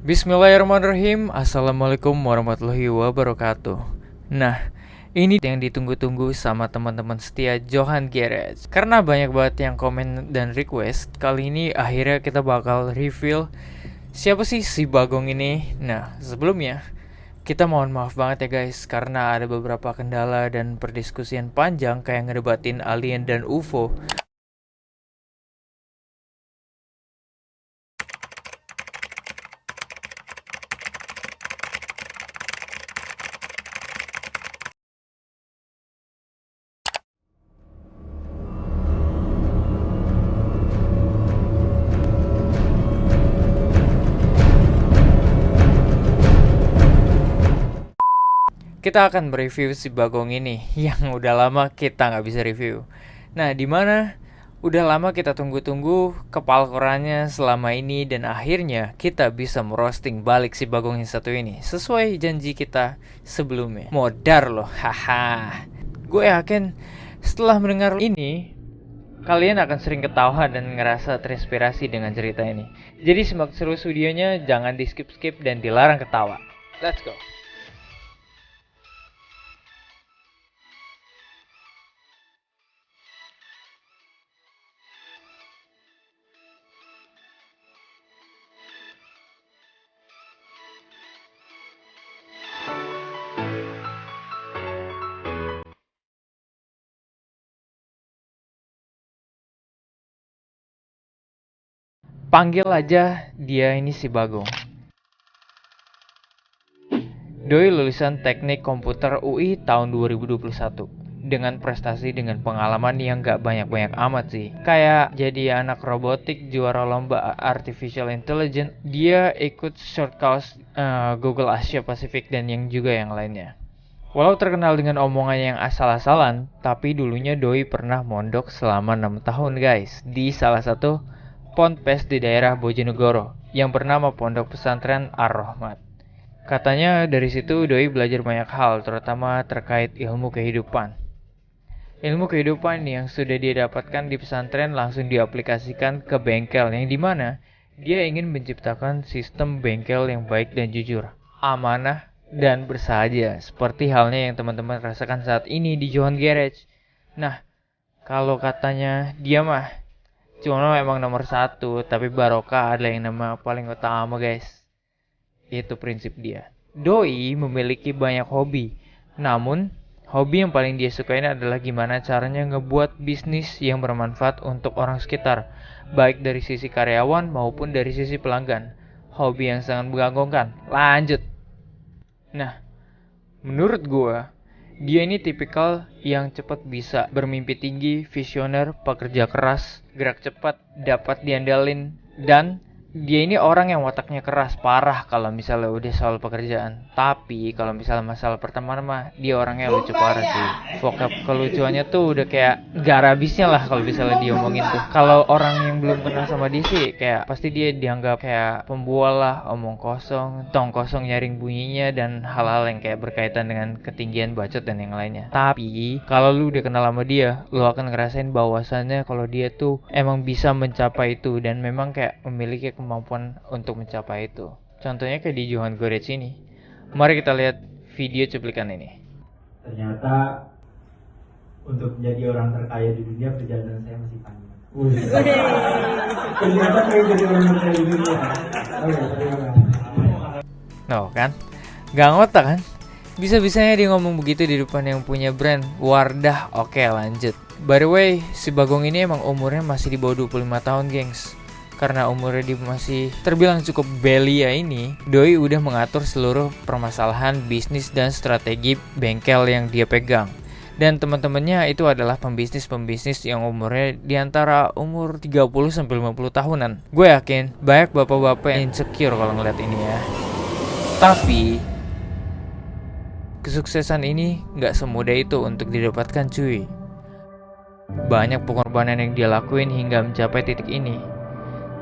Bismillahirrahmanirrahim. Assalamualaikum warahmatullahi wabarakatuh. Nah, ini yang ditunggu-tunggu sama teman-teman setia Johan Garage. Karena banyak banget yang komen dan request, kali ini akhirnya kita bakal reveal siapa sih si Bagong ini. Nah, sebelumnya kita mohon maaf banget ya guys, karena ada beberapa kendala dan perdiskusian panjang kayak ngedebatin alien dan UFO. Kita akan mereview si Bagong ini yang udah lama kita nggak bisa review. Nah, dimana udah lama kita tunggu-tunggu kepal korannya selama ini dan akhirnya kita bisa merosting balik si Bagong yang satu ini sesuai janji kita sebelumnya. Modar loh, haha. Gue yakin setelah mendengar ini kalian akan sering ketawa dan ngerasa terinspirasi dengan cerita ini. Jadi simak terus videonya, jangan di skip-skip dan dilarang ketawa. Let's go. Panggil aja dia ini si Bagong. Doi lulusan Teknik Komputer UI tahun 2021 dengan prestasi dengan pengalaman yang gak banyak-banyak amat sih. Kayak jadi anak robotik, juara lomba Artificial Intelligence, dia ikut short course Google Asia Pacific dan yang juga yang lainnya. Walau terkenal dengan omongan yang asal-asalan, tapi dulunya Doi pernah mondok selama 6 tahun guys di salah satu ponpes di daerah Bojonegoro yang bernama Pondok Pesantren Ar-Rahmat. Katanya dari situ Doi belajar banyak hal, terutama terkait ilmu kehidupan. Ilmu kehidupan yang sudah dia dapatkan di pesantren langsung diaplikasikan ke bengkel, yang dimana dia ingin menciptakan sistem bengkel yang baik dan jujur, amanah, dan bersahaja, seperti halnya yang teman-teman rasakan saat ini di Johan Garage. Nah, kalau katanya dia mah cuma emang nomor satu, tapi barokah adalah yang nama paling utama guys. Itu prinsip dia. Doi memiliki banyak hobi, namun hobi yang paling dia sukain adalah gimana caranya ngebuat bisnis yang bermanfaat untuk orang sekitar, baik dari sisi karyawan maupun dari sisi pelanggan. Hobi yang sangat mengganggukan. Lanjut. Nah, menurut gua, dia ini tipikal yang cepat bisa, bermimpi tinggi, visioner, pekerja keras, gerak cepat, dapat diandalin, dan dia ini orang yang wataknya keras parah kalau misalnya udah soal pekerjaan. Tapi kalau misalnya masalah pertemanan mah dia orangnya lucu parah sih. Vocab kelucuannya tuh udah kayak gak ada habisnya lah kalau misalnya dia omongin tuh. Kalau orang yang belum kenal sama dia sih kayak pasti dia dianggap kayak pembual lah, omong kosong, tong kosong nyaring bunyinya, dan hal-hal yang kayak berkaitan dengan ketinggian bacot dan yang lainnya. Tapi kalau lu udah kenal sama dia, lu akan ngerasain bahwasannya kalau dia tuh emang bisa mencapai itu dan memang kayak memiliki kemampuan untuk mencapai itu. Contohnya kayak di Johan Garage ini. Mari kita lihat video cuplikan ini. Ternyata untuk menjadi orang terkaya di dunia perjalanan saya masih panjang. Ternyata saya jadi orang terkaya di dunia. No kan? Gak ngotak kan? Bisa-bisanya dia ngomong begitu di depan yang punya brand Wardah. Oke, lanjut. By the way, si Bagong ini emang umurnya masih di bawah 25 tahun gengs. Karena umurnya dia masih terbilang cukup belia ini, Doi udah mengatur seluruh permasalahan bisnis dan strategi bengkel yang dia pegang. Dan teman-temannya itu adalah pembisnis-pembisnis yang umurnya di antara umur 30-50 tahunan. Gue yakin banyak bapak-bapak yang insecure kalau ngeliat ini ya. Tapi kesuksesan ini gak semudah itu untuk didapatkan cuy. Banyak pengorbanan yang dia lakuin hingga mencapai titik ini.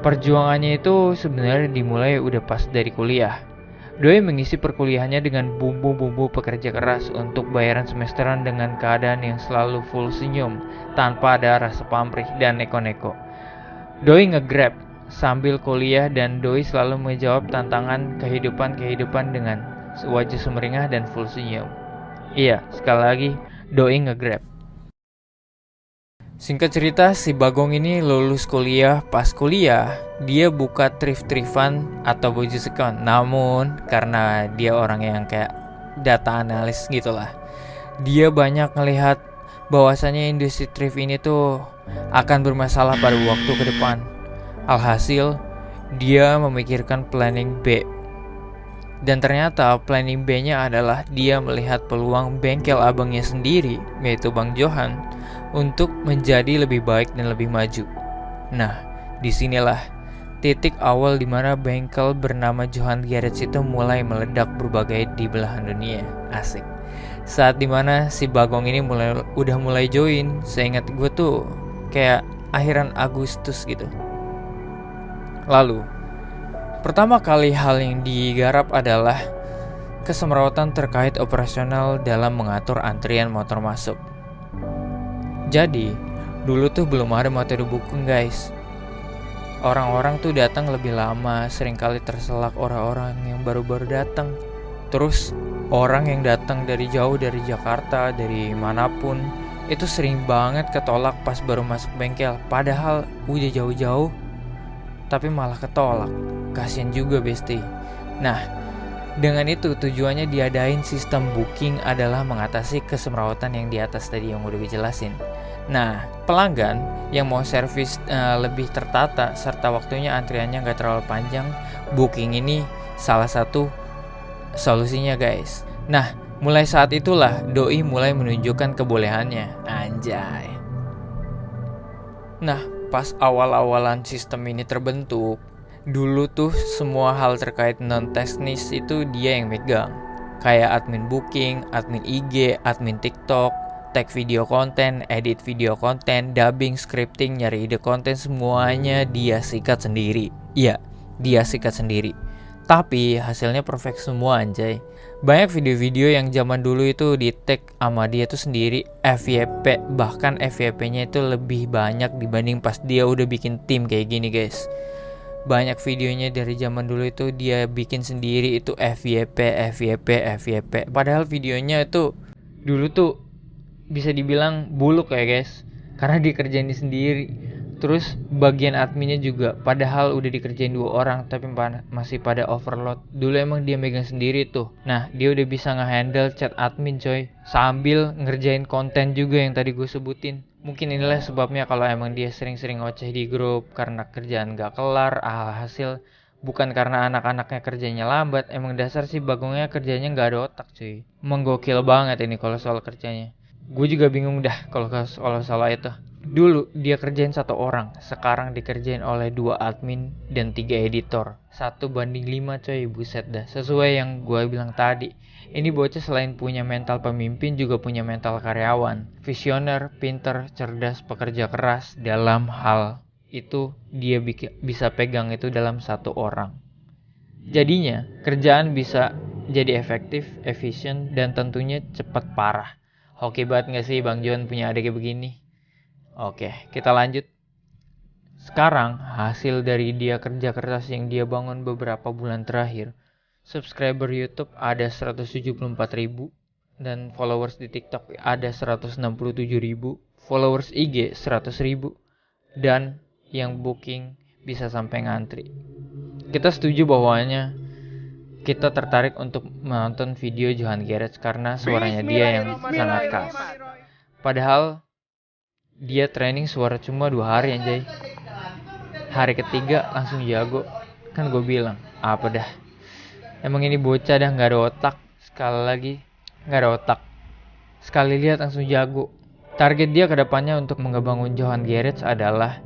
Perjuangannya itu sebenarnya dimulai udah pas dari kuliah. Doi mengisi perkuliahannya dengan bumbu-bumbu pekerja keras untuk bayaran semesteran dengan keadaan yang selalu full senyum, tanpa ada rasa pamrih dan neko-neko. Doi nge-grab sambil kuliah dan Doi selalu menjawab tantangan kehidupan dengan wajah sumringah dan full senyum. Iya, sekali lagi Doi nge-grab. Singkat cerita, si Bagong ini lulus kuliah. Pas kuliah, dia buka thrift-thriftan atau bojo account. Namun, karena dia orang yang kayak data analis gitulah, dia banyak ngelihat bahwasanya industri thrift ini tuh akan bermasalah pada waktu ke depan. Alhasil, dia memikirkan planning B. Dan ternyata planning B-nya adalah dia melihat peluang bengkel abangnya sendiri, yaitu Bang Johan, untuk menjadi lebih baik dan lebih maju. Nah, disinilah titik awal dimana bengkel bernama Johan Garage itu mulai meledak berbagai di belahan dunia. Asik. Saat dimana si Bagong ini udah mulai join, seingat gue tuh kayak akhiran Agustus gitu. Lalu, pertama kali hal yang digarap adalah kesemrawutan terkait operasional dalam mengatur antrian motor masuk. Jadi, dulu tuh belum ada metode booking guys. Orang-orang tuh datang lebih lama, seringkali terselak orang-orang yang baru-baru datang. Terus, orang yang datang dari jauh, dari Jakarta, dari manapun, itu sering banget ketolak pas baru masuk bengkel. Padahal udah jauh-jauh, tapi malah ketolak. Kasian juga besti. Nah, dengan itu tujuannya diadain sistem booking adalah mengatasi kesemrawutan yang di atas tadi yang udah dijelasin. Nah, pelanggan yang mau servis lebih tertata serta waktunya antriannya gak terlalu panjang, booking ini salah satu solusinya guys. Nah, mulai saat itulah Doi mulai menunjukkan kebolehannya. Anjay. Nah, pas awal-awalan sistem ini terbentuk, dulu tuh semua hal terkait non-teknis itu dia yang megang. Kayak admin booking, admin IG, admin TikTok, tag video konten, edit video konten, dubbing, scripting, nyari ide konten, semuanya dia sikat sendiri. Iya, dia sikat sendiri. Tapi hasilnya perfect semua anjay. Banyak video-video yang zaman dulu itu di tag sama dia tuh sendiri FYP, bahkan FYP-nya itu lebih banyak dibanding pas dia udah bikin tim kayak gini guys. Banyak videonya dari zaman dulu itu dia bikin sendiri itu FYP. Padahal videonya itu dulu tuh bisa dibilang buluk ya guys, karena dikerjain sendiri. Terus bagian adminnya juga padahal udah dikerjain 2 orang tapi masih pada overload. Dulu emang dia megang sendiri tuh. Nah, dia udah bisa nge-handle chat admin coy, sambil ngerjain konten juga yang tadi gue sebutin. Mungkin inilah sebabnya kalau emang dia sering-sering ngoceh di grup karena kerjaan gak kelar. Hasil bukan karena anak-anaknya kerjanya lambat, emang dasar sih Bagongnya kerjanya gak ada otak cuy. Menggokil banget ini kalau soal kerjanya. Gue juga bingung dah kalau soal itu. Dulu dia kerjain 1 orang, sekarang dikerjain oleh 2 admin dan 3 editor. 1:5 coy, buset dah. Sesuai yang gue bilang tadi, ini bocah selain punya mental pemimpin juga punya mental karyawan. Visioner, pinter, cerdas, pekerja keras. Dalam hal itu dia bisa pegang itu dalam 1 orang. Jadinya kerjaan bisa jadi efektif, efisien, dan tentunya cepat parah. Oke banget gak sih Bang John punya adik kayak begini? Oke, kita lanjut. Sekarang hasil dari dia kerja keras yang dia bangun beberapa bulan terakhir, subscriber YouTube ada 174.000 dan followers di TikTok ada 167.000, followers IG 100.000, dan yang booking bisa sampai ngantri. Kita setuju bahwanya kita tertarik untuk menonton video Johan Garage karena suaranya dia yang sangat khas. Padahal dia training suara cuma 2 hari anjay. Hari ketiga langsung jago. Kan gue bilang, apa dah, emang ini bocah dah gak ada otak. Sekali lagi, gak ada otak. Sekali lihat langsung jago. Target dia ke depannya untuk mengebangun Johan Garage adalah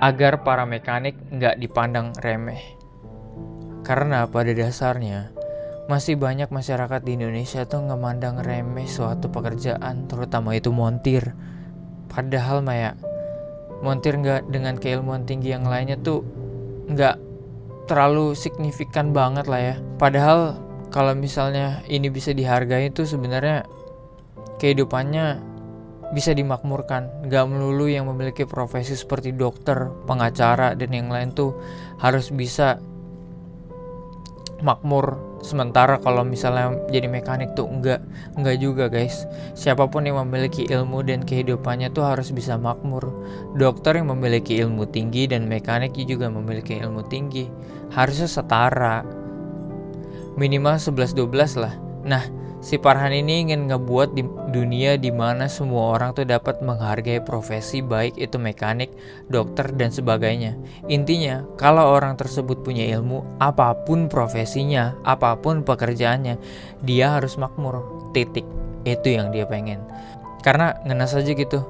agar para mekanik gak dipandang remeh. Karena pada dasarnya masih banyak masyarakat di Indonesia tuh ngemandang remeh suatu pekerjaan, terutama itu montir. Padahal Maya, montir nggak dengan keilmuan tinggi yang lainnya tuh nggak terlalu signifikan banget lah ya. Padahal kalau misalnya ini bisa dihargai tuh sebenarnya kehidupannya bisa dimakmurkan. Gak melulu yang memiliki profesi seperti dokter, pengacara, dan yang lain tuh harus bisa makmur. Sementara kalau misalnya jadi mekanik tuh enggak juga guys. Siapapun yang memiliki ilmu dan kehidupannya tuh harus bisa makmur. Dokter yang memiliki ilmu tinggi dan mekanik juga memiliki ilmu tinggi, harusnya setara, minimal 11-12 lah. Nah, si Farhan ini ingin ngebuat di dunia dimana semua orang tuh dapat menghargai profesi, baik itu mekanik, dokter, dan sebagainya. Intinya, kalau orang tersebut punya ilmu, apapun profesinya, apapun pekerjaannya, dia harus makmur, titik. Itu yang dia pengen. Karena ngenes aja gitu,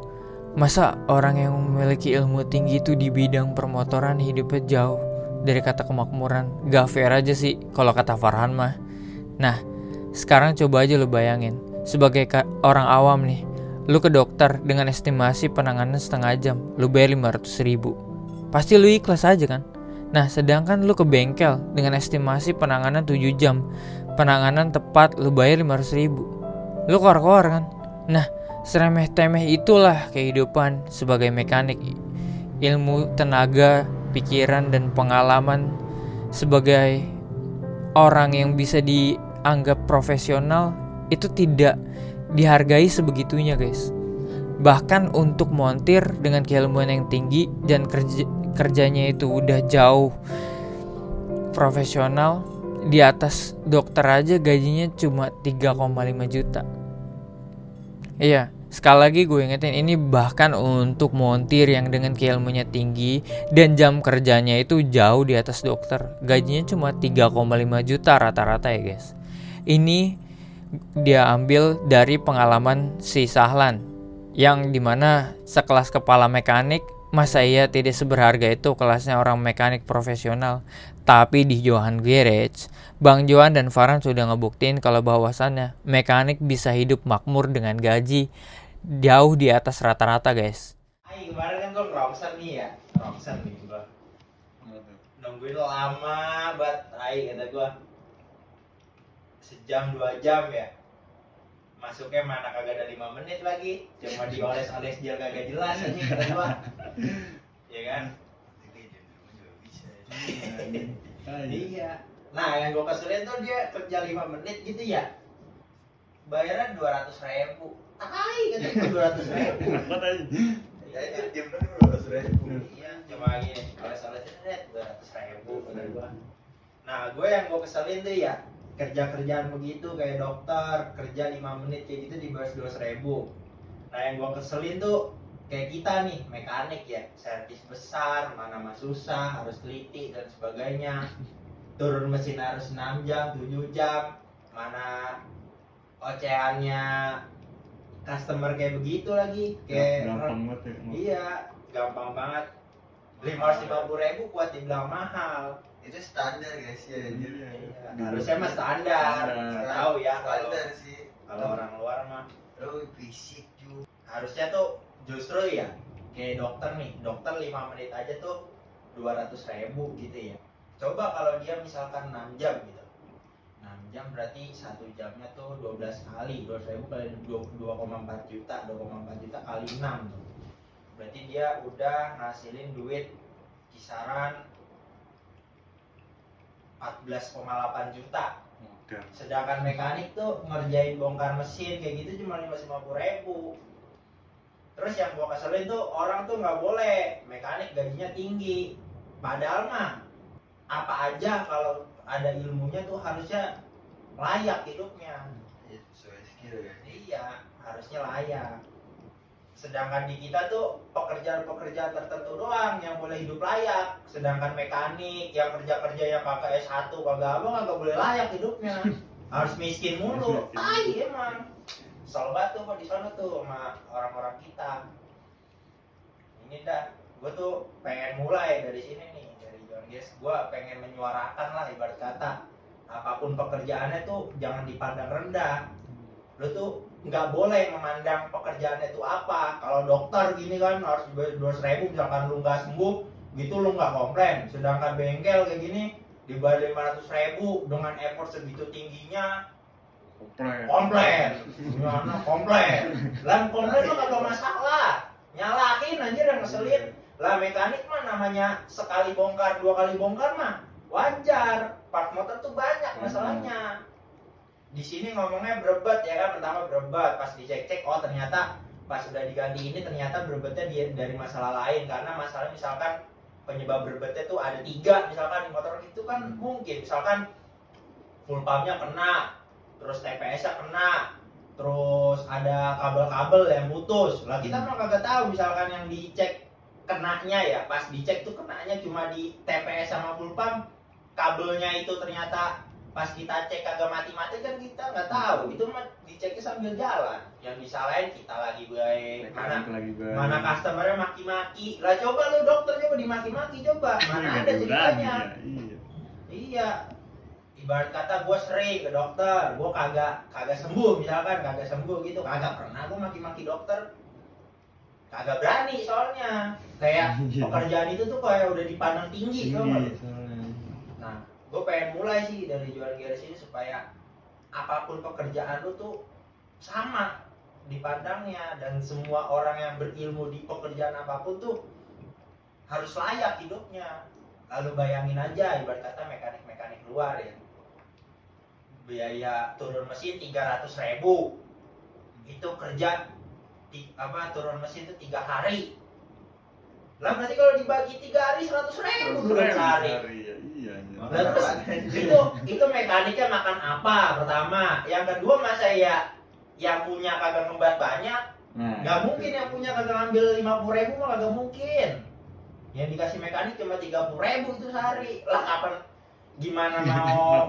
masa orang yang memiliki ilmu tinggi itu di bidang permotoran hidupnya jauh dari kata kemakmuran? Gak fair aja sih kalau kata Farhan mah. Nah, sekarang coba aja lu bayangin, sebagai orang awam nih, lu ke dokter dengan estimasi penanganan setengah jam, lu bayar 500.000. Pasti lu ikhlas aja kan? Nah, sedangkan lu ke bengkel dengan estimasi penanganan 7 jam, penanganan tepat lu bayar 500.000. Lu keluar kan? Nah, seremeh-temeh itulah kehidupan sebagai mekanik. Ilmu, tenaga, pikiran, dan pengalaman sebagai orang yang bisa dianggap profesional itu tidak dihargai sebegitunya guys. Bahkan untuk montir dengan keilmuan yang tinggi dan kerjanya itu udah jauh profesional, di atas dokter aja gajinya cuma 3,5 juta. Iya, sekali lagi gue ingetin, ini bahkan untuk montir yang dengan keilmuannya tinggi dan jam kerjanya itu jauh di atas dokter, gajinya cuma 3,5 juta rata-rata ya guys. Ini dia ambil dari pengalaman si Sahlan, yang dimana sekelas kepala mekanik, masa iya tidak seberharga itu kelasnya orang mekanik profesional. Tapi di Johan Garage, Bang Johan dan Farhan sudah ngebuktiin kalau bahwasannya mekanik bisa hidup makmur dengan gaji jauh di atas rata-rata guys. Kemarin kan gue rongsen nih ya, rongsen nih gue nungguin lama banget. Kata gue sejam 2 jam ya, masuknya mana kagak ada 5 menit lagi, cuma dioles-oles dia kagak jelas ini kata gue. Ya kan? Iya. Nah, yang gue keselin tuh dia kerja 5 menit gitu ya, bayarnya 200.000. Kata gue 200.000. Ya itu jam 200.000. Iya, cuma gini, oles-oles net 200.000 kata gue. Nah, yang gue keselin tuh ya, kerjaan begitu kayak dokter, kerja 5 menit kayak gitu dibayar 200.000. Nah, yang gue keselin tuh kayak kita nih, mekanik ya, servis besar, mana mah susah, harus teliti dan sebagainya. Turun mesin harus 6 jam, 7 jam, mana ocehannya customer kayak begitu lagi, kayak gampang banget ya. Iya, gampang banget. 550.000 kuat dibilang mahal. Itu standar guys ya. Iya. Harusnya mah standar. Tahu ya kalau sih. Kalau orang luar mah fisik juga. Harusnya tuh justru ya kayak dokter nih, dokter 5 menit aja tuh 200.000 gitu ya. Coba kalau dia misalkan 6 jam gitu, 6 jam berarti 1 jamnya tuh 12 kali, 200.000 kali 2,4 juta, 2,4 juta kali 6 tuh. Berarti dia udah ngasilin duit kisaran 14,8 juta. Sedangkan mekanik tuh ngerjain bongkar mesin kayak gitu cuma 550.000. Terus yang gua keselin tuh orang tuh nggak boleh mekanik gajinya tinggi, padahal mah apa aja kalau ada ilmunya tuh harusnya layak hidupnya. Sesuai skill ya. Iya, harusnya layak. Sedangkan di kita tuh pekerjaan-pekerjaan tertentu doang yang boleh hidup layak. Sedangkan mekanik yang kerja-kerja yang kagak S1, kagak apa, kagak boleh layak hidupnya. Harus miskin mulu. Emang. Kesel banget tuh di sana tuh sama orang-orang kita. Ini dah, gue tuh pengen mulai dari sini nih, dari John Guys. Gue pengen menyuarakan lah ibarat kata, apapun pekerjaannya tuh jangan dipandang rendah. Lo tuh nggak boleh memandang pekerjaannya itu apa. Kalau dokter gini kan harus 200.000, misalkan lu nggak sembuh gitu lu nggak komplain. Sedangkan bengkel kayak gini dibayar 500.000 dengan effort segitu tingginya, Komplain. Punya anak komplain. Lah komplain lo kagak masalah. Nyalahin anjir yang ngeselin. Lah mekanik mah namanya sekali bongkar, 2 kali bongkar mah wajar. Part motor tuh banyak masalahnya. Di sini ngomongnya berebet ya kan, pertama berebet, pas dicek-cek oh ternyata pas udah diganti ini ternyata berebetnya dari masalah lain, karena masalah misalkan penyebab berebetnya tuh ada 3 misalkan di motor itu kan mungkin misalkan full pumpnya kena, terus TPS-nya kena, terus ada kabel-kabel yang putus. Lah kita mah kagak tahu misalkan yang dicek kenanya ya, pas dicek tuh kenanya cuma di TPS sama full pump, kabelnya itu ternyata pas kita cek kagak mati-mati kan kita nggak tahu. Itu mah diceknya sambil jalan. Yang disalahin kita lagi baik. Mana customernya maki-maki. Lah coba lu dokter coba dimaki-maki coba. Mana ada ceritanya. Iya. Ibarat kata gue sering ke dokter, gue kagak sembuh misalkan, kagak sembuh gitu, kagak pernah gue maki-maki dokter. Kagak berani soalnya. Kayak pekerjaan itu tuh kayak udah dipandang tinggi tuh. Nah, gue pengen mulai sih dari jualan garage ini supaya apapun pekerjaan lu tuh sama dipandangnya, dan semua orang yang berilmu di pekerjaan apapun tuh harus layak hidupnya. Lalu bayangin aja ibarat kata mekanik-mekanik luar ya, biaya turun mesin 300.000 itu kerja turun mesin itu 3 hari. Lah berarti kalau dibagi 3 hari 100.000 turun sehari. Iya. Terus itu mekaniknya makan apa pertama? Yang kedua masa ya yang punya kagak ngembat banyak, nggak mungkin yang punya kagak ngambil 50.000 mah kagak mungkin. Yang dikasih mekanik cuma 30.000 itu sehari. Lah kapan gimana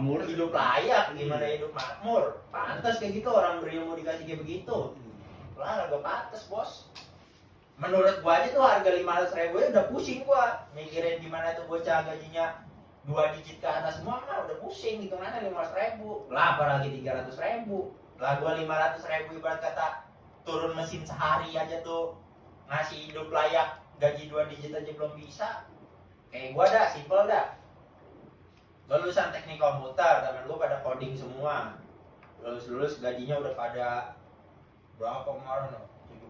mau hidup layak, gimana hidup makmur? Pantas kayak gitu orang berilmu dikasih kayak begitu. Lah kagak pantas bos. Menurut gua aja tuh harga 500.000 ya udah pusing gua mikirin gimana tuh bocah gajinya 2 digit ke atas semua mah udah pusing hitungannya 500.000. Lah apalagi 300.000. Lah gua 500.000 ibarat kata turun mesin sehari aja tuh ngasih hidup layak, gaji 2 digit aja belum bisa. Kayak gua dah simple dah. Gua lulusan teknik komputer, temen gua pada coding semua. Lulus gajinya udah pada berapa kemarin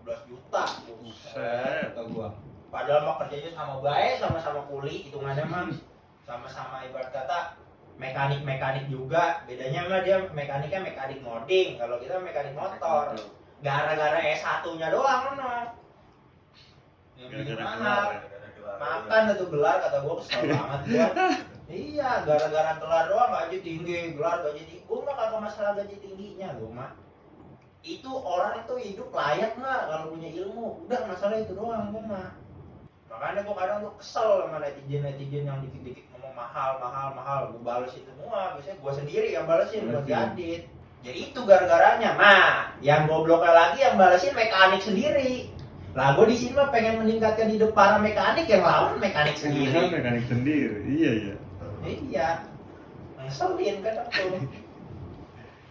17 juta. Buset kata gua. Padahal mah kerjanya sama baik, sama-sama kuli, hitungannya mah sama-sama ibarat kata mekanik juga. Bedanya mah dia mekaniknya mekanik modding, kalau kita mekanik motor. Gara-gara S1-nya doang mana. Yang mahal. Makan itu gelar kata gua, kesel banget gua. Iya, gara-gara gelar doang gaji tinggi, gelar gaji tinggi. Gua mah kagak masalah gaji tingginya gua mah. Itu orang tuh hidup layak nggak kalau punya ilmu, udah masalah itu doang gua mah. Makanya gua kadang tuh kesel sama netizen yang dikit-dikit ngomong mahal, gua bales itu semua. Biasanya gua sendiri yang balesin buat diadit. Jadi itu gara-garanya. Nah, yang gobloknya lagi yang balesin mekanik sendiri. Lah gua di sini mah pengen meningkatkan hidup para mekanik, yang lawan mekanik sendiri. Iya. Iya. Ngeselin kadang tuh.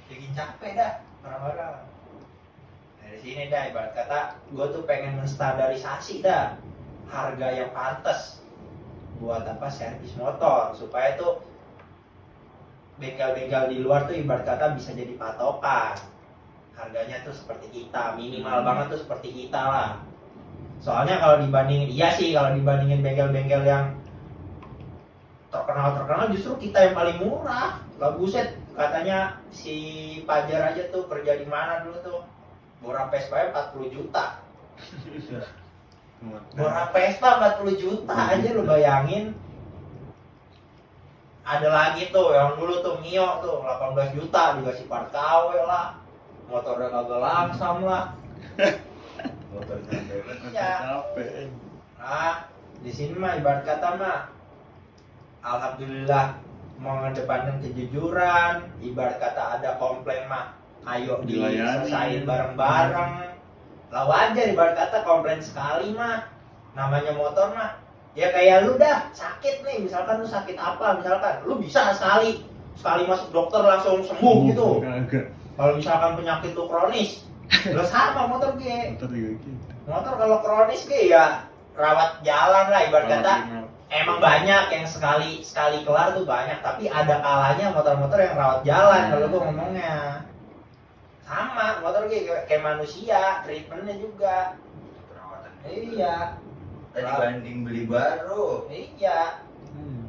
Bikin capek dah orang-orang. Dari sini dah ibarat kata gue tuh pengen menstandarisasi dah harga yang pantas buat servis motor, supaya tuh bengkel-bengkel di luar tuh ibarat kata bisa jadi patokan. Harganya tuh seperti kita, minimal banget tuh seperti kita lah. Soalnya kalau dibandingin bengkel-bengkel yang terkenal justru kita yang paling murah. Lah buset, katanya si Pajar aja tuh kerja di mana dulu tuh, Bora Vespa 40 juta. Bora Vespa 40 juta aja lu bayangin. Ada lagi tuh yang dulu tuh Mio tuh 18 juta dikasih part KW lah. Motornya kagak langsam lah. Iya. Nah, di sini mah ibarat kata mah alhamdulillah mengedepankan kejujuran. Ibarat kata ada komplain mah ayo diselesain bareng-bareng. Lah wajar ibarat kata komplain sekali mah, namanya motor mah ya kayak lu dah sakit nih, misalkan lu sakit apa, misalkan lu bisa sekali masuk dokter langsung sembuh gitu. Kalau misalkan penyakit lu kronis, lu sama motor gue. Motor kalau kronis gue ya rawat jalan lah ibarat kata. Emang banyak yang sekali kelar tuh banyak, tapi ada kalanya motor-motor yang rawat jalan kalau gue ngomongnya. Sama, motor kayak manusia, treatmentnya juga. Perawatan. Iya. Tadi banding beli baru. Iya.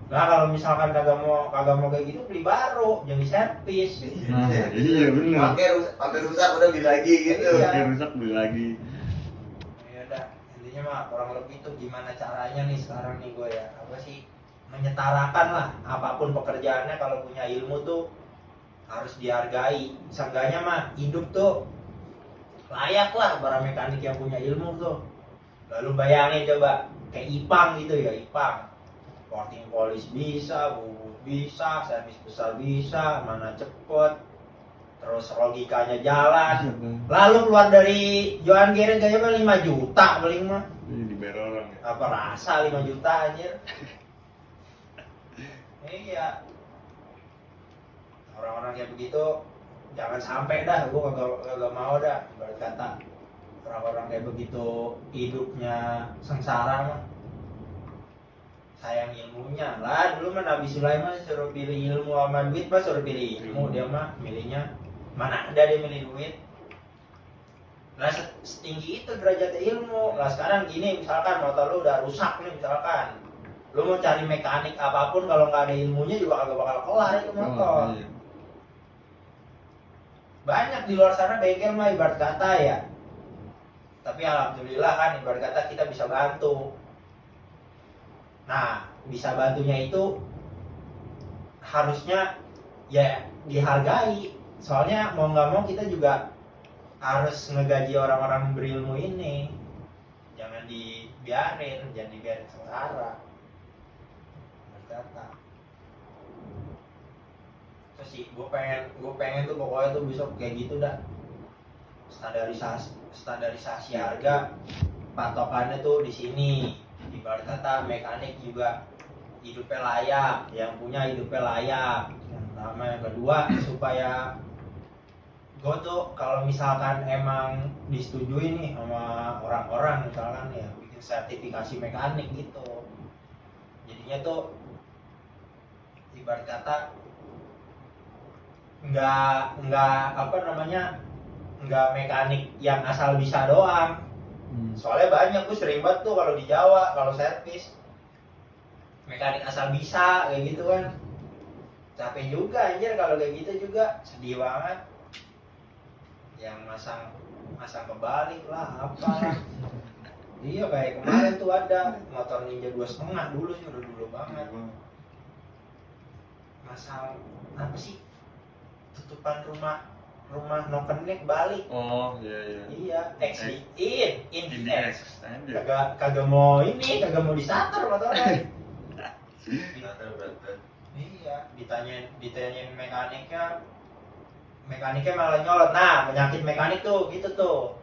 Nah kalau misalkan kagak mau kayak gitu beli baru, jangan diservis. Nah, iya benar. Pakai rusak udah beli lagi gitu. Iya. Kayak rusak beli lagi. Ya udah, intinya mah kurang lebih itu gimana caranya nih sekarang nih gue ya, apa sih, menyetarakan lah apapun pekerjaannya. Kalau punya ilmu tuh harus dihargai. Seenggaknya mah hidup tuh layak lah para mekanik yang punya ilmu tuh. Lalu bayangin coba kayak Ipang gitu ya, Ipang porting polis bisa, bubut bisa, servis besar bisa, mana cepet, terus logikanya jalan. Lalu keluar dari Johan Geren kayaknya 5 juta paling mah. Ini dibayar orang ya. Apa rasa 5 juta anjir. Iya. Orang-orang kayak begitu jangan sampai dah, gue kagak mau dah. Ibarat kata orang-orang kayak begitu hidupnya sengsara mah. Sayang ilmunya lah. Dulu mah Nabi Sulaiman suruh pilih ilmu sama duit, mah suruh pilih ilmu. Dia mah milihnya mana ada dia milih duit. Nah setinggi itu derajat ilmu. Lah sekarang gini, misalkan motor lu udah rusak nih misalkan, lu mau cari mekanik apapun kalau nggak ada ilmunya juga kagak bakal kelar itu motor. Iya. Banyak di luar sana bengkel mah ibarat kata ya. Tapi alhamdulillah kan ibarat kata kita bisa bantu. Nah, bisa bantunya itu harusnya ya dihargai. Soalnya mau nggak mau kita juga harus ngegaji orang-orang berilmu ini. Jangan dibiarin, jangan dibiarin sengsara. Berkata. Terus sih, gue pengen tuh pokoknya tuh besok kayak gitu dah. Standarisasi harga, patokannya tuh di sini. Ibarat kata mekanik juga hidupnya layak, yang punya hidupnya layak. Yang pertama, yang kedua supaya gue tuh kalau misalkan emang disetujui nih sama orang-orang misalkan ya bikin sertifikasi mekanik gitu. Jadinya tuh ibarat kata nggak mekanik yang asal bisa doang. Soalnya banyak, gue sering banget tuh kalau di Jawa kalau servis mekanik asal bisa kayak gitu kan. Capek juga anjir kalau kayak gitu juga, sedih banget. Yang masang kebalik lah apa. Iya kayak kemarin tuh ada motor Ninja 2,5 dulu sih, udah dulu banget. Masang apa sih? Tutupan rumah no connect balik. Oh iya. Iya, X in X. Anjir. Kagak mau disater motornya. Iya, ditanyain mekaniknya malah nyolot. Nah, penyakit mekanik tuh gitu tuh.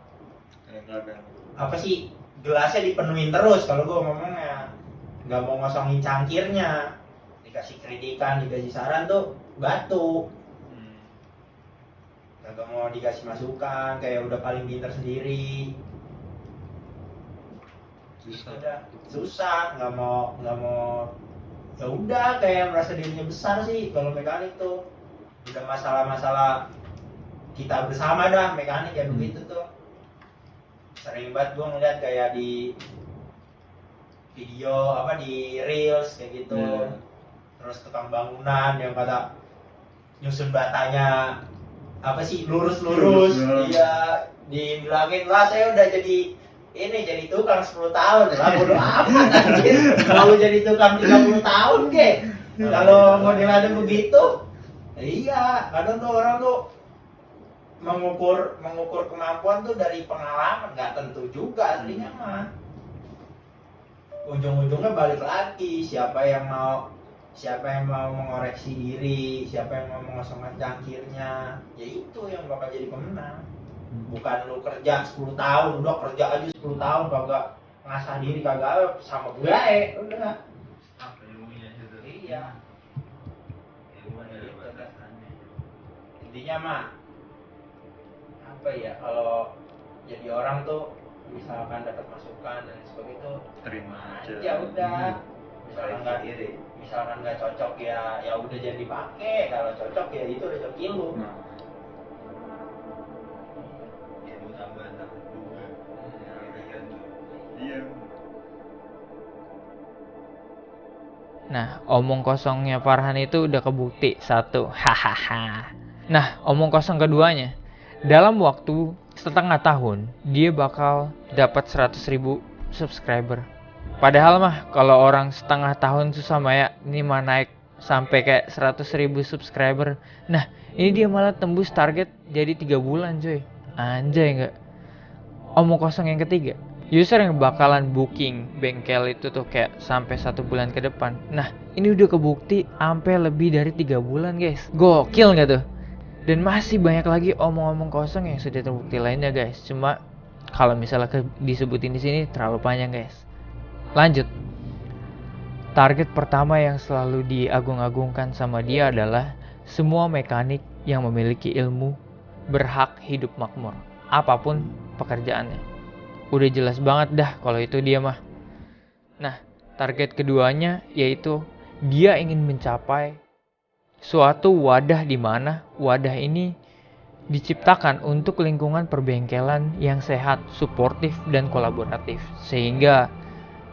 Kadang-kadang. Apa sih? Gelasnya dipenuhin terus kalau gua ngomongnya. Nggak mau ngosongin cangkirnya. Dikasih kritikan, dikasih saran tuh batu. Kagak mau dikasih masukan, kayak udah paling pintar sendiri. Susah, nggak mau ya udah kayak merasa dirinya besar sih kalau mekanik tuh. Udah masalah kita bersama dah mekanik ya begitu tuh. Sering banget gue ngeliat kayak di video apa di reels kayak gitu. Terus tukang bangunan yang kata nyusun batanya apa sih lurus. Iya, dibilangin lah saya udah jadi tukang 10 tahun lah, bodo amat anjir. Mau jadi tukang 30 tahun kek. Kalau modelannya begitu, iya, kadang tuh orang tuh mengukur kemampuan tuh dari pengalaman, nggak tentu juga aslinya mah. Ujung-ujungnya balik lagi siapa yang mau mengoreksi diri, siapa yang mau mengosongkan cangkirnya, ya itu yang bakal jadi pemenang. Bukan lu kerja 10 tahun, udah kerja aja 10 tahun kagak ngasah diri, kagak sama gue, udah. Apa ilmunya itu? Iya. Ilmunya ada batasannya. Intinya mah apa ya, kalau jadi orang tuh misalkan dapat masukan dan sebagainya itu Terima aja. ya udah. Sendiri. Misalkan nggak cocok ya udah jadi dipakai, kalau cocok ya itu rezeki lu. Nah, omong kosongnya Farhan itu udah kebukti. 1. Hahaha. Nah, omong kosong keduanya, dalam waktu setengah tahun dia bakal dapat 100.000 subscriber. Padahal mah kalau orang setengah tahun susah Maya, ini mah naik sampai kayak 100.000 subscriber. Nah, ini dia malah tembus target jadi 3 bulan coy. Anjay nggak? Omong kosong yang ketiga, user yang bakalan booking bengkel itu tuh kayak sampai 1 bulan ke depan. Nah, ini udah kebukti sampai lebih dari 3 bulan guys. Gokil nggak tuh? Dan masih banyak lagi omong-omong kosong yang sudah terbukti lainnya guys. Cuma kalau misalnya disebutin di sini terlalu panjang guys. Lanjut. Target pertama yang selalu diagung-agungkan sama dia adalah semua mekanik yang memiliki ilmu berhak hidup makmur, apapun pekerjaannya. Udah jelas banget dah kalau itu dia mah. Nah, target keduanya yaitu dia ingin mencapai suatu wadah di mana wadah ini diciptakan untuk lingkungan perbengkelan yang sehat, suportif, dan kolaboratif. Sehingga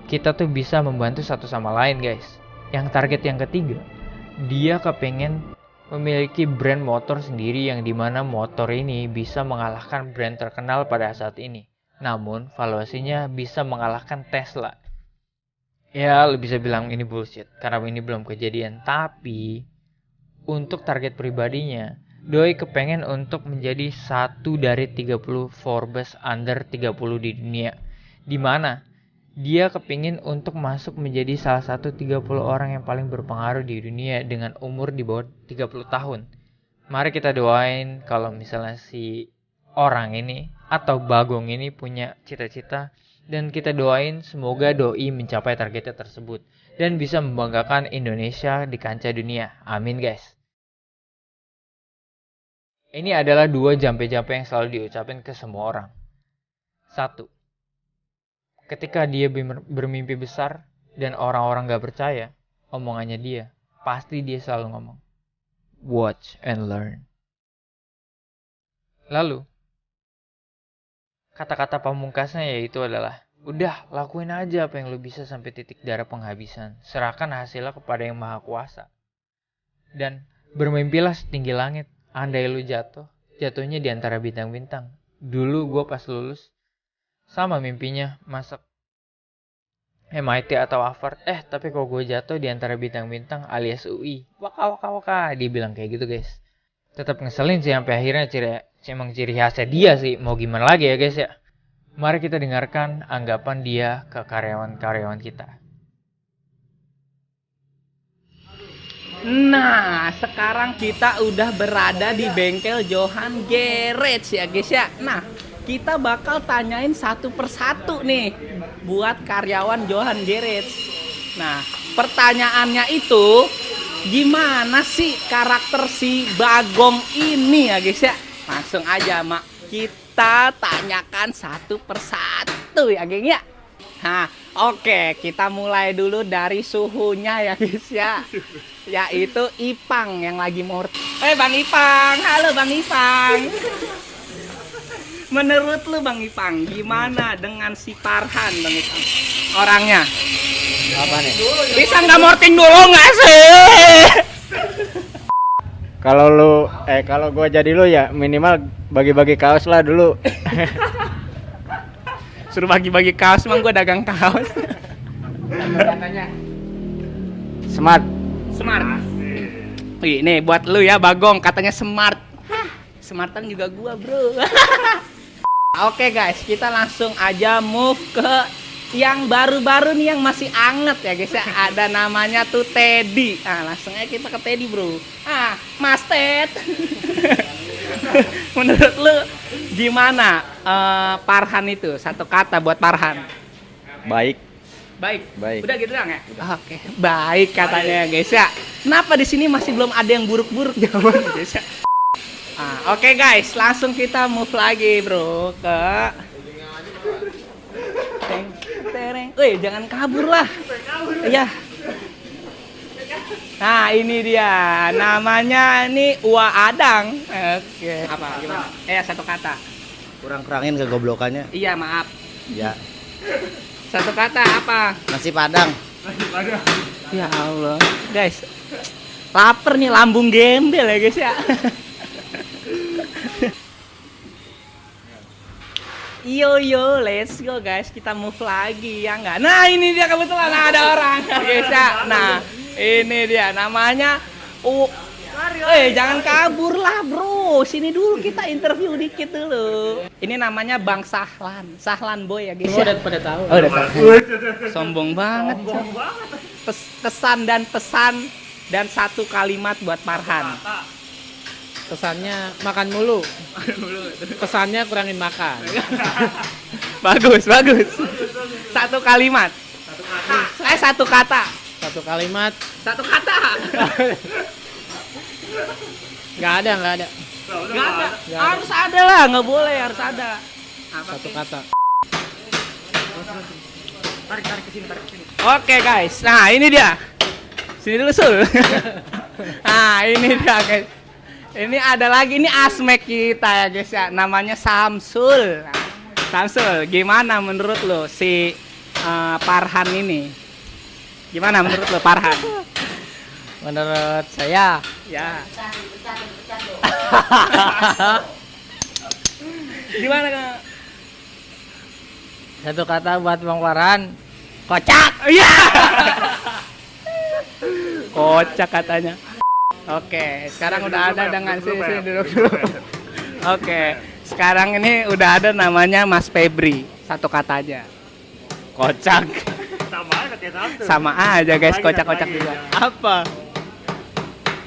kita tuh bisa membantu satu sama lain guys. Yang target yang ketiga, dia kepengen memiliki brand motor sendiri yang dimana motor ini bisa mengalahkan brand terkenal pada saat ini. Namun valuasinya bisa mengalahkan Tesla. Ya lu bisa bilang ini bullshit karena ini belum kejadian. Tapi untuk target pribadinya, Doi kepengen untuk menjadi 1 dari 30 Forbes under 30 di dunia. Dimana dia kepingin untuk masuk menjadi salah satu 30 orang yang paling berpengaruh di dunia dengan umur di bawah 30 tahun. Mari kita doain kalau misalnya si orang ini atau Bagong ini punya cita-cita. Dan kita doain semoga Doi mencapai targetnya tersebut. Dan bisa membanggakan Indonesia di kancah dunia. Amin guys. Ini adalah 2 jampe-jampe yang selalu diucapin ke semua orang. 1. Ketika dia bermimpi besar dan orang-orang gak percaya omongannya dia, pasti dia selalu ngomong, watch and learn. Lalu, kata-kata pamungkasnya yaitu adalah, udah lakuin aja apa yang lu bisa sampai titik darah penghabisan. Serahkan hasilnya kepada yang maha kuasa. Dan bermimpilah setinggi langit. Andai lu jatuh, jatuhnya di antara bintang-bintang. Dulu gue pas lulus, sama mimpinya masuk MIT atau Harvard. Tapi kok gue jatuh di antara bintang-bintang alias UI. Waka. Dia bilang kayak gitu guys. Tetap ngeselin sih sampai akhirnya emang ciri khasnya dia sih. Mau gimana lagi ya guys ya. Mari kita dengarkan anggapan dia ke karyawan-karyawan kita. Nah, sekarang kita udah berada di bengkel Johan Garage ya guys ya. Nah, kita bakal tanyain satu persatu nih buat karyawan Johan Garage. Nah, pertanyaannya itu gimana sih karakter si Bagong ini ya guys ya. Langsung aja mak, kita tanyakan satu persatu ya geng ya. Nah, oke, kita mulai dulu dari suhunya ya guys ya. Yaitu Ipang yang lagi mau. Bang Ipang, halo Bang Ipang. Menurut lu Bang Ipang, gimana dengan si Farhan Bang Ipang? Orangnya. Apa nih? Bisa nggak morting dulu nggak sih? Kalau gue jadi lu ya minimal bagi-bagi kaos lah dulu. Suruh bagi-bagi kaos, emang gue dagang kaos. Katanya Smart. Wih, nih buat lu ya Bagong, katanya smart. Smartan juga gua bro. Oke guys, kita langsung aja move ke yang baru-baru nih yang masih anget ya guys ya. Ada namanya tuh Teddy. Langsung aja kita ke Teddy bro. Mas Ted. Menurut lu gimana Farhan itu? Satu kata buat Farhan. Baik. Udah gitu doang ya? Oke, baik katanya guys ya. Kenapa di sini masih belum ada yang buruk-buruk jawaban guys ya? Oke guys, langsung kita move lagi bro ke tereng. Wih, jangan kabur lah. Iya. Nah, ini dia. Namanya ini Uwa Adang. Oke. Apa? Gimana? Satu kata. Kurang-kurangin kegoblokannya. Iya, maaf. Ya. Satu kata apa? Nasi Padang. Ya Allah, guys. Laper nih, lambung gembel ya guys ya. Yo, let's go guys, kita move lagi ya nggak? Nah ini dia kebetulan ada orang guys ya. Nah ini dia namanya. Jangan kabur lah bro, sini dulu kita interview dikit dulu. Ini namanya Bang Sahlan Boy ya guys. Udah pada tahu. Oh, udah tahu. Sombong banget. Pesan dan satu kalimat buat Farhan. Pesannya makan mulu. Pesannya kurangin makan. Bagus. Satu kalimat. Satu kata. Satu kalimat. Satu kata. Nggak ada. Nggak ada. Harus ada lah, nggak boleh, harus ada. Satu kata. Tarik ke sini. Oke guys, nah ini dia. Sini dulu Sul. Nah ini dia guys. Ini ada lagi, ini asmek kita ya guys ya. Namanya Samsul. Samsul, gimana menurut lo si Farhan ini? Gimana menurut lo Farhan? Menurut saya, Ya. Gimana Kak? satu kata buat Bang Farhan, Kocak. Iya. Kocak katanya. Oke, sekarang udah ada dengan sini duduk dulu. Oke, sekarang ini udah ada namanya Mas Febri. Satu kata aja. Kocak. Sama aja guys, kocak-kocak juga. Apa?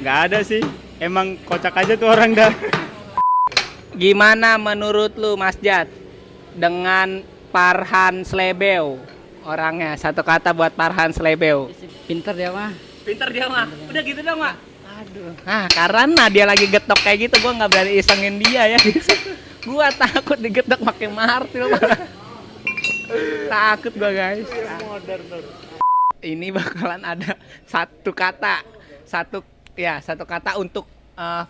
Nggak ada sih. Emang kocak aja tuh orang dah. Gimana menurut lu Mas Jat dengan Farhan Slebeu orangnya? Satu kata buat Farhan Slebeu. pinter dia mah. Pinter dia mah. Udah gitu dong mak. Aduh. Nah karena dia lagi getok kayak gitu, gua nggak berani isengin dia ya. Gua takut digetok pakai martil. Takut gua guys. Ini bakalan ada satu kata untuk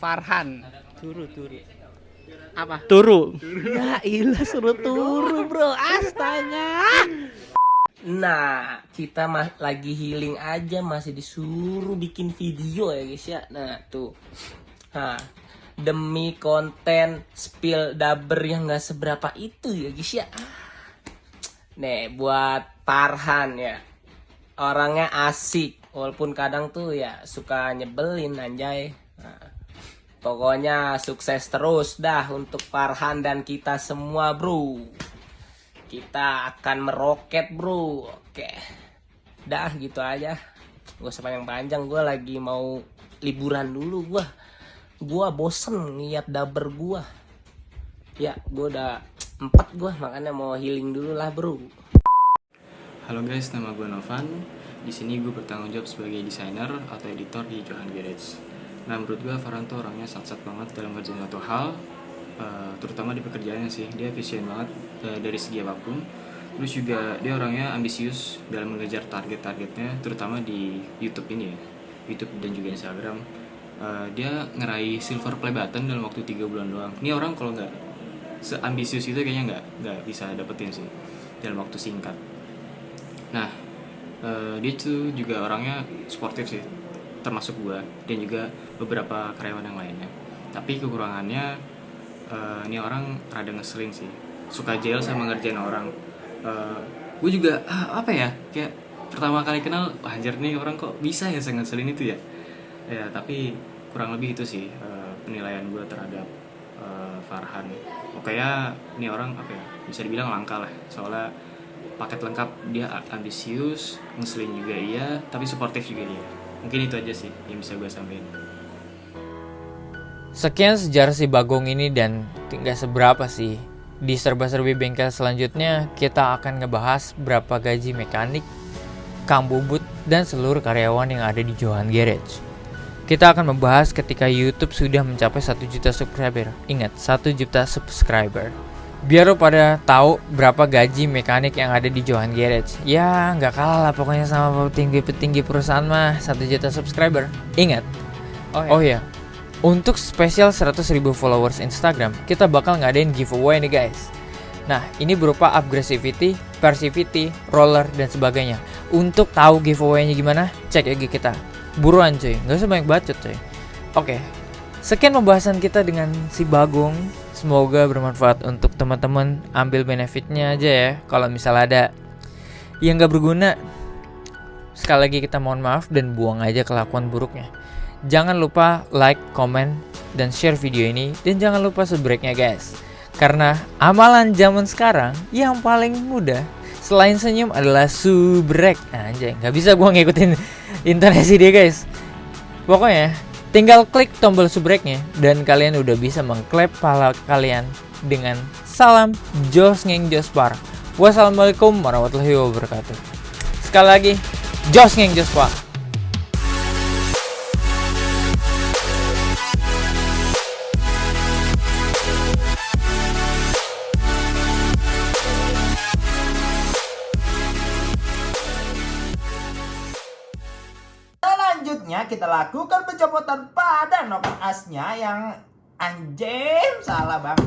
Farhan. Turu. Apa? Turu. Ya ilah suruh turu bro. Astaga. Nah, kita lagi healing aja, masih disuruh bikin video ya guys ya. Nah, tuh. Nah, demi konten spill dubber yang gak seberapa itu ya guys ya. Nih, buat Farhan ya. Orangnya asik, walaupun kadang tuh ya suka nyebelin anjay. Nah, pokoknya sukses terus dah untuk Farhan dan kita semua bro. Kita akan meroket bro. Oke. Dah gitu aja. Gak usah panjang-panjang, gue lagi mau liburan dulu gue. Gue bosen lihat dubber gue. Ya gue udah 4 gue, makanya mau healing dulu lah bro. Halo guys, nama gue Novan. Di sini gue bertanggung jawab sebagai desainer atau editor di Johan Garage. Nah menurut gue Farhan tuh orangnya sat-sat banget dalam kerjaan suatu hal, terutama di pekerjaannya sih. Dia efisien banget dari segi apapun. Terus juga dia orangnya ambisius dalam mengejar target-targetnya, terutama di YouTube ini ya, YouTube dan juga Instagram. Dia ngeraih silver play button dalam waktu 3 bulan doang. Ini orang kalau nggak seambisius itu kayaknya nggak bisa dapetin sih dalam waktu singkat. Nah, dia tuh juga orangnya sportif sih, termasuk gua dan juga beberapa karyawan yang lainnya. Tapi kekurangannya, ini orang rada ngeselin sih, suka jail sama ngerjain orang. Gue juga kayak pertama kali kenal, anjir nih orang kok bisa ya ngeselin itu ya. Ya tapi kurang lebih itu sih penilaian gue terhadap Farhan. Pokoknya ini orang bisa dibilang langka lah, soalnya paket lengkap, dia ambisius, ngeselin juga iya, tapi suportif juga dia. Mungkin itu aja sih yang bisa gue sampaikan. Sekian sejarah si Bagong ini dan tinggal seberapa sih. Di serba-serbi bengkel selanjutnya kita akan ngebahas berapa gaji mekanik, Kang Bubut, dan seluruh karyawan yang ada di Johan Garage. Kita akan membahas ketika YouTube sudah mencapai 1 juta subscriber. Ingat, 1 juta subscriber. Biar lo pada tahu berapa gaji mekanik yang ada di Johan Garage. Ya nggak kalah lah pokoknya sama petinggi perusahaan mah, 1 juta subscriber. Ingat. Oh ya. Untuk spesial 100.000 followers Instagram, kita bakal ngadain giveaway nih guys. Nah, ini berupa Upgradivity Persivity, Roller, dan sebagainya. Untuk tahu giveaway-nya gimana, cek IG kita. Buruan cuy, gak usah banyak bacot cuy. Oke, sekian pembahasan kita dengan si Bagong. Semoga bermanfaat untuk teman-teman. Ambil benefitnya aja ya. Kalau misal ada yang gak berguna, sekali lagi kita mohon maaf dan buang aja kelakuan buruknya. Jangan lupa like, comment, dan share video ini. Dan jangan lupa subscribe-nya guys. Karena amalan zaman sekarang yang paling mudah selain senyum adalah subrek. Anjay, gak bisa gua ngikutin intonasi dia guys. Pokoknya tinggal klik tombol subreknya dan kalian udah bisa mengklep pala kalian dengan salam Jos Ngeng Jospar. Wassalamualaikum warahmatullahi wabarakatuh. Sekali lagi, Jos Ngeng Jospar. Selanjutnya kita lakukan pencopotan pada noken asnya yang anjir salah bang.